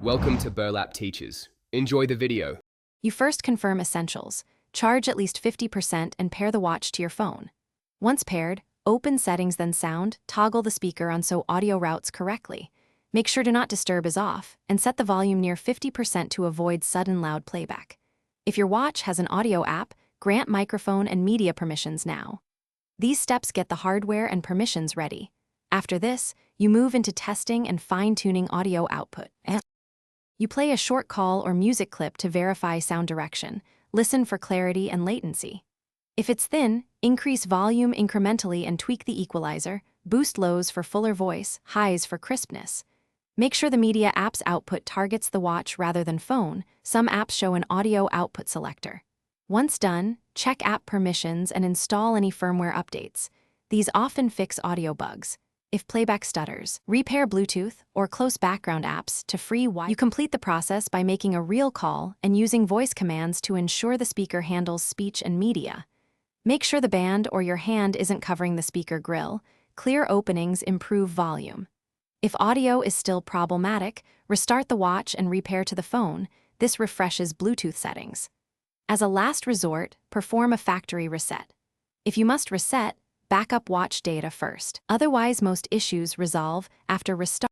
Welcome to Burlap Teachers. Enjoy the video. You first confirm essentials, charge at least 50% and pair the watch to your phone. Once paired, open settings then sound, toggle the speaker on so audio routes correctly. Make sure Do Not Disturb is off, and set the volume near 50% to avoid sudden loud playback. If your watch has an audio app, grant microphone and media permissions now. These steps get the hardware and permissions ready. After this, you move into testing and fine-tuning audio output. You play a short call or music clip to verify sound direction, listen for clarity and latency. If it's thin, increase volume incrementally and tweak the equalizer, boost lows for fuller voice, highs for crispness. Make sure the media app's output targets the watch rather than phone. Some apps show an audio output selector. Once done, check app permissions and install any firmware updates. These often fix audio bugs. If playback stutters, repair Bluetooth or close background apps to free Wi-Fi. You complete the process by making a real call and using voice commands to ensure the speaker handles speech and media. Make sure the band or your hand isn't covering the speaker grill. Clear openings improve volume. If audio is still problematic, restart the watch and repair to the phone. This refreshes Bluetooth settings. As a last resort, perform a factory reset. If you must reset, back up watch data first. Otherwise, most issues resolve after restart.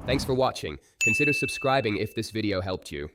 Thanks for watching. Consider subscribing if this video helped you.